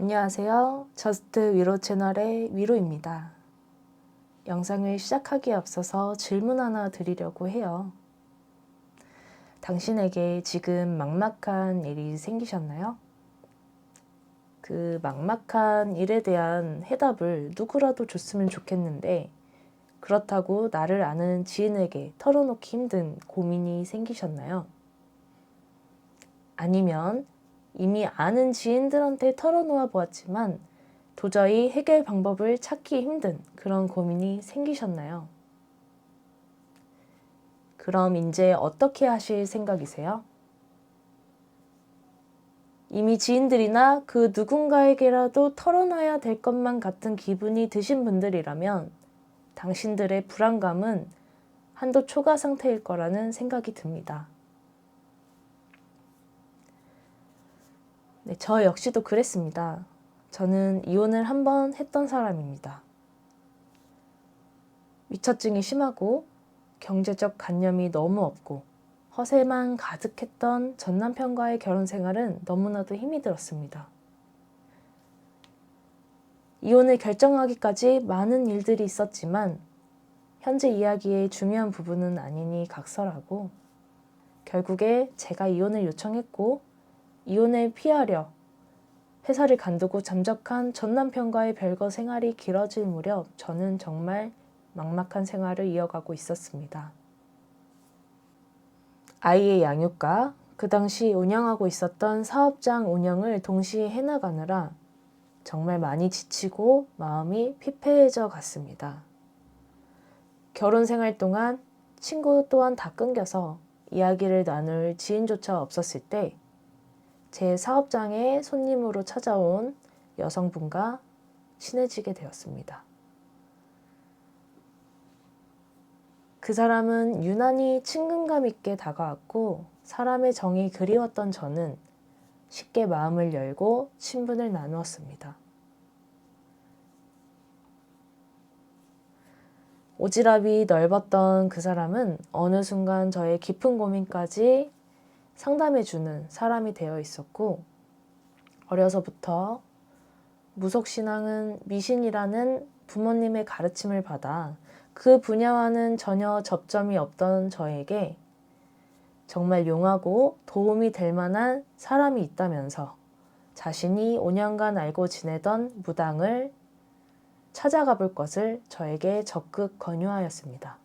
안녕하세요. 저스트 위로 채널의 위로입니다. 영상을 시작하기에 앞서서 질문 하나 드리려고 해요. 당신에게 지금 막막한 일이 생기셨나요? 그 막막한 일에 대한 해답을 누구라도 줬으면 좋겠는데 그렇다고 나를 아는 지인에게 털어놓기 힘든 고민이 생기셨나요? 아니면 이미 아는 지인들한테 털어놓아 보았지만 도저히 해결 방법을 찾기 힘든 그런 고민이 생기셨나요? 그럼 이제 어떻게 하실 생각이세요? 이미 지인들이나 그 누군가에게라도 털어놔야 될 것만 같은 기분이 드신 분들이라면 당신들의 불안감은 한도 초과 상태일 거라는 생각이 듭니다. 네, 저 역시도 그랬습니다. 저는 이혼을 한 번 했던 사람입니다. 위처증이 심하고 경제적 관념이 너무 없고 허세만 가득했던 전 남편과의 결혼 생활은 너무나도 힘이 들었습니다. 이혼을 결정하기까지 많은 일들이 있었지만 현재 이야기의 중요한 부분은 아니니 각설하고 결국에 제가 이혼을 요청했고 이혼을 피하려 회사를 간두고 잠적한 전 남편과의 별거 생활이 길어질 무렵 저는 정말 막막한 생활을 이어가고 있었습니다. 아이의 양육과 그 당시 운영하고 있었던 사업장 운영을 동시에 해나가느라 정말 많이 지치고 마음이 피폐해져 갔습니다. 결혼 생활 동안 친구 또한 다 끊겨서 이야기를 나눌 지인조차 없었을 때 제 사업장에 손님으로 찾아온 여성분과 친해지게 되었습니다. 그 사람은 유난히 친근감 있게 다가왔고 사람의 정이 그리웠던 저는 쉽게 마음을 열고 친분을 나누었습니다. 오지랖이 넓었던 그 사람은 어느 순간 저의 깊은 고민까지 상담해주는 사람이 되어 있었고 어려서부터 무속신앙은 미신이라는 부모님의 가르침을 받아 그 분야와는 전혀 접점이 없던 저에게 정말 용하고 도움이 될 만한 사람이 있다면서 자신이 5년간 알고 지내던 무당을 찾아가 볼 것을 저에게 적극 권유하였습니다.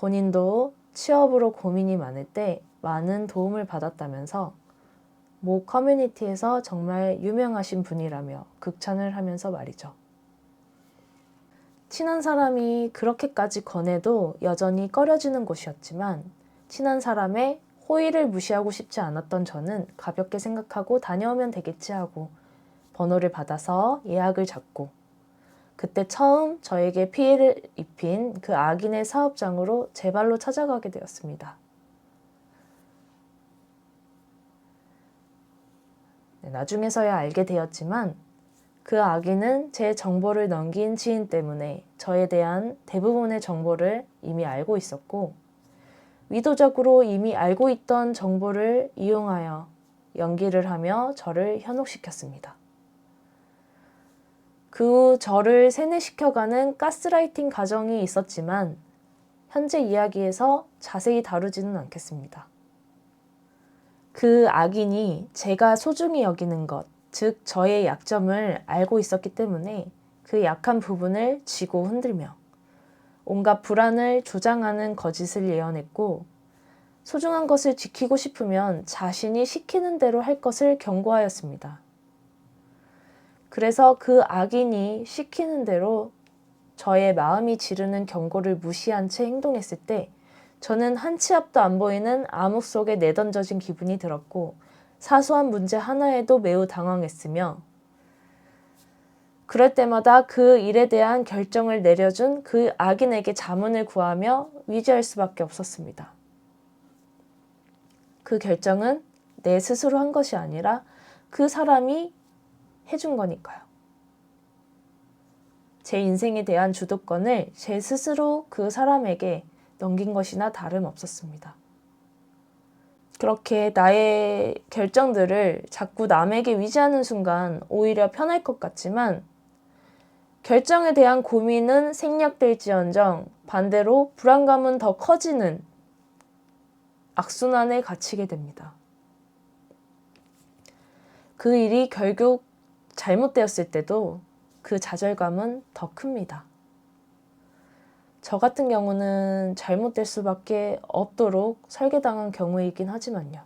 본인도 취업으로 고민이 많을 때 많은 도움을 받았다면서 모 커뮤니티에서 정말 유명하신 분이라며 극찬을 하면서 말이죠. 친한 사람이 그렇게까지 권해도 여전히 꺼려지는 곳이었지만 친한 사람의 호의를 무시하고 싶지 않았던 저는 가볍게 생각하고 다녀오면 되겠지 하고 번호를 받아서 예약을 잡고 그때 처음 저에게 피해를 입힌 그 악인의 사업장으로 제 발로 찾아가게 되었습니다. 나중에서야 알게 되었지만 그 악인은 제 정보를 넘긴 지인 때문에 저에 대한 대부분의 정보를 이미 알고 있었고 의도적으로 이미 알고 있던 정보를 이용하여 연기를 하며 저를 현혹시켰습니다. 그 후 저를 세뇌시켜가는 가스라이팅 과정이 있었지만 현재 이야기에서 자세히 다루지는 않겠습니다. 그 악인이 제가 소중히 여기는 것, 즉 저의 약점을 알고 있었기 때문에 그 약한 부분을 쥐고 흔들며 온갖 불안을 조장하는 거짓을 예언했고 소중한 것을 지키고 싶으면 자신이 시키는 대로 할 것을 경고하였습니다. 그래서 그 악인이 시키는 대로 저의 마음이 지르는 경고를 무시한 채 행동했을 때 저는 한 치 앞도 안 보이는 암흑 속에 내던져진 기분이 들었고 사소한 문제 하나에도 매우 당황했으며 그럴 때마다 그 일에 대한 결정을 내려준 그 악인에게 자문을 구하며 위조할 수밖에 없었습니다. 그 결정은 내 스스로 한 것이 아니라 그 사람이 해준 거니까요. 제 인생에 대한 주도권을 제 스스로 그 사람에게 넘긴 것이나 다름없었습니다. 그렇게 나의 결정들을 자꾸 남에게 위지하는 순간 오히려 편할 것 같지만 결정에 대한 고민은 생략될지언정 반대로 불안감은 더 커지는 악순환에 갇히게 됩니다. 그 일이 결국 잘못되었을 때도 그 좌절감은 더 큽니다. 저 같은 경우는 잘못될 수밖에 없도록 설계당한 경우이긴 하지만요.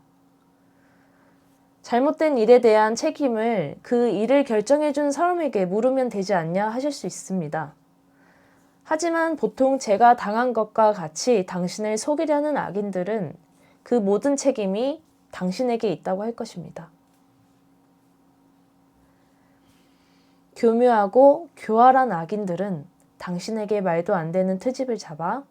잘못된 일에 대한 책임을 그 일을 결정해준 사람에게 물으면 되지 않냐 하실 수 있습니다. 하지만 보통 제가 당한 것과 같이 당신을 속이려는 악인들은 그 모든 책임이 당신에게 있다고 할 것입니다. 교묘하고 교활한 악인들은 당신에게 말도 안 되는 트집을 잡아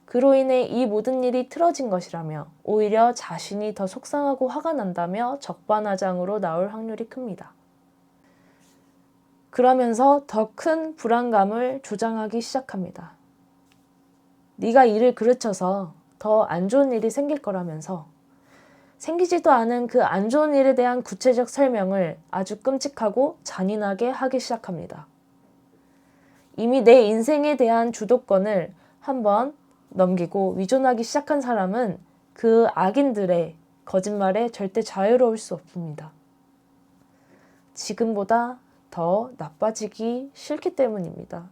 그로 인해 이 모든 일이 틀어진 것이라며 오히려 자신이 더 속상하고 화가 난다며 적반하장으로 나올 확률이 큽니다. 그러면서 더 큰 불안감을 조장하기 시작합니다. 네가 일을 그르쳐서 더 안 좋은 일이 생길 거라면서 생기지도 않은 그 안 좋은 일에 대한 구체적 설명을 아주 끔찍하고 잔인하게 하기 시작합니다. 이미 내 인생에 대한 주도권을 한번 넘기고 위존하기 시작한 사람은 그 악인들의 거짓말에 절대 자유로울 수 없습니다. 지금보다 더 나빠지기 싫기 때문입니다.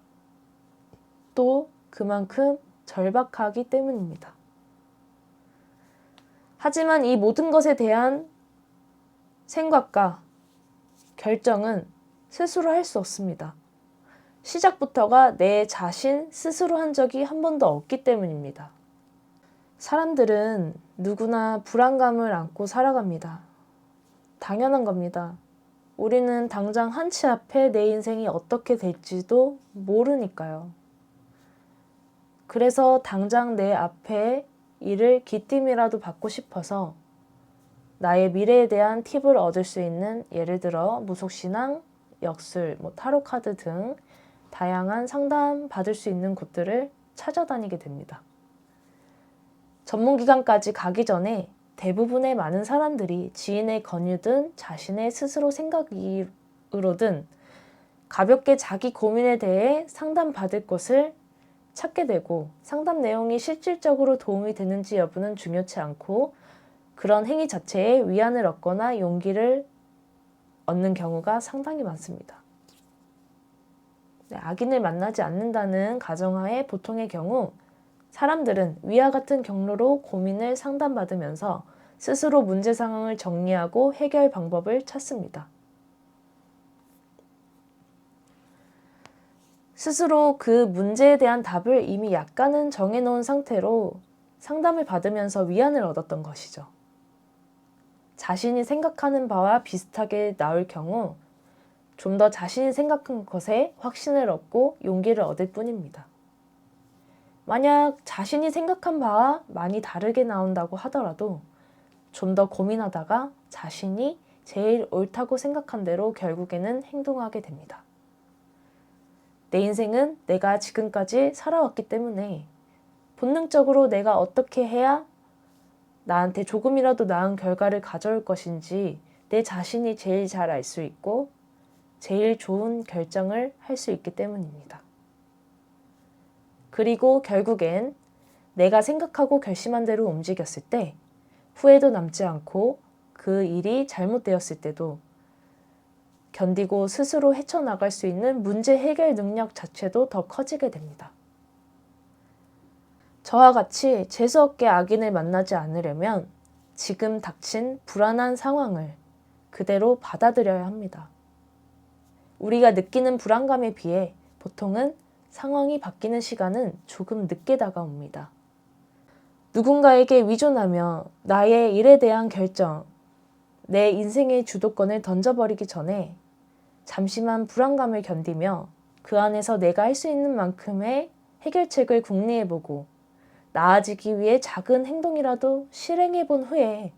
또 그만큼 절박하기 때문입니다. 하지만 이 모든 것에 대한 생각과 결정은 스스로 할 수 없습니다. 시작부터가 내 자신 스스로 한 적이 한 번도 없기 때문입니다. 사람들은 누구나 불안감을 안고 살아갑니다. 당연한 겁니다. 우리는 당장 한치 앞에 내 인생이 어떻게 될지도 모르니까요. 그래서 당장 내 앞에 일을 기띔이라도 받고 싶어서 나의 미래에 대한 팁을 얻을 수 있는 예를 들어 무속신앙, 역술, 타로 카드 등 다양한 상담 받을 수 있는 곳들을 찾아다니게 됩니다. 전문기관까지 가기 전에 대부분의 많은 사람들이 지인의 권유든 자신의 스스로 생각으로든 가볍게 자기 고민에 대해 상담받을 곳을 찾게 되고 상담 내용이 실질적으로 도움이 되는지 여부는 중요치 않고 그런 행위 자체에 위안을 얻거나 용기를 얻는 경우가 상당히 많습니다. 악인을 만나지 않는다는 가정하에 보통의 경우 사람들은 위와 같은 경로로 고민을 상담받으면서 스스로 문제 상황을 정리하고 해결 방법을 찾습니다. 스스로 그 문제에 대한 답을 이미 약간은 정해놓은 상태로 상담을 받으면서 위안을 얻었던 것이죠. 자신이 생각하는 바와 비슷하게 나올 경우 좀 더 자신이 생각한 것에 확신을 얻고 용기를 얻을 뿐입니다. 만약 자신이 생각한 바와 많이 다르게 나온다고 하더라도 좀 더 고민하다가 자신이 제일 옳다고 생각한 대로 결국에는 행동하게 됩니다. 내 인생은 내가 지금까지 살아왔기 때문에 본능적으로 내가 어떻게 해야 나한테 조금이라도 나은 결과를 가져올 것인지 내 자신이 제일 잘 알 수 있고 제일 좋은 결정을 할 수 있기 때문입니다. 그리고 결국엔 내가 생각하고 결심한 대로 움직였을 때 후회도 남지 않고 그 일이 잘못되었을 때도 견디고 스스로 헤쳐나갈 수 있는 문제 해결 능력 자체도 더 커지게 됩니다. 저와 같이 재수없게 악인을 만나지 않으려면 지금 닥친 불안한 상황을 그대로 받아들여야 합니다. 우리가 느끼는 불안감에 비해 보통은 상황이 바뀌는 시간은 조금 늦게 다가옵니다. 누군가에게 위존하며 나의 일에 대한 결정, 내 인생의 주도권을 던져버리기 전에 잠시만 불안감을 견디며 그 안에서 내가 할 수 있는 만큼의 해결책을 궁리해보고 나아지기 위해 작은 행동이라도 실행해본 후에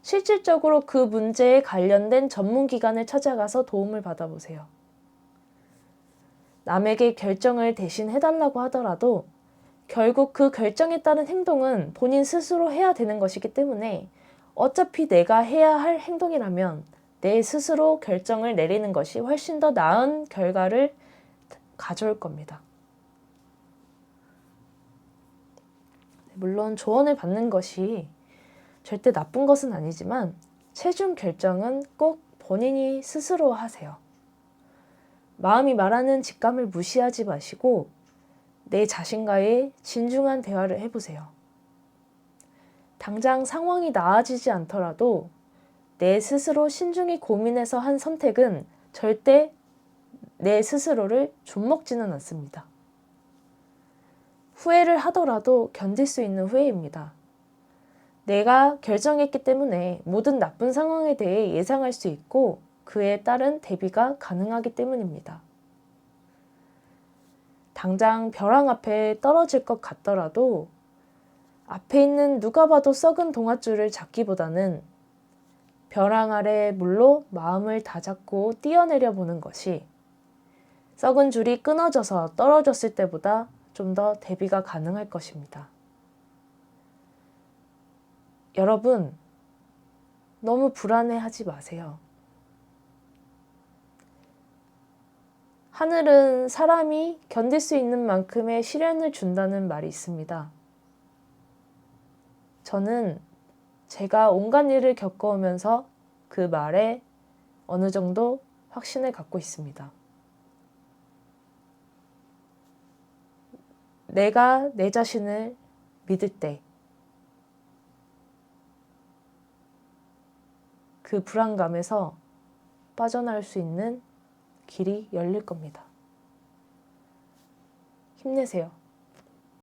실질적으로 그 문제에 관련된 전문기관을 찾아가서 도움을 받아보세요. 남에게 결정을 대신 해달라고 하더라도 결국 그 결정에 따른 행동은 본인 스스로 해야 되는 것이기 때문에 어차피 내가 해야 할 행동이라면 내 스스로 결정을 내리는 것이 훨씬 더 나은 결과를 가져올 겁니다. 물론 조언을 받는 것이 절대 나쁜 것은 아니지만 최종 결정은 꼭 본인이 스스로 하세요. 마음이 말하는 직감을 무시하지 마시고 내 자신과의 진중한 대화를 해보세요. 당장 상황이 나아지지 않더라도 내 스스로 신중히 고민해서 한 선택은 절대 내 스스로를 좀먹지는 않습니다. 후회를 하더라도 견딜 수 있는 후회입니다. 내가 결정했기 때문에 모든 나쁜 상황에 대해 예상할 수 있고 그에 따른 대비가 가능하기 때문입니다. 당장 벼랑 앞에 떨어질 것 같더라도 앞에 있는 누가 봐도 썩은 동아줄을 잡기보다는 벼랑 아래 물로 마음을 다잡고 뛰어내려 보는 것이 썩은 줄이 끊어져서 떨어졌을 때보다 좀 더 대비가 가능할 것입니다. 여러분, 너무 불안해하지 마세요. 하늘은 사람이 견딜 수 있는 만큼의 시련을 준다는 말이 있습니다. 저는 제가 온갖 일을 겪어오면서 그 말에 어느 정도 확신을 갖고 있습니다. 내가 내 자신을 믿을 때 그 불안감에서 빠져나올 수 있는 길이 열릴 겁니다. 힘내세요.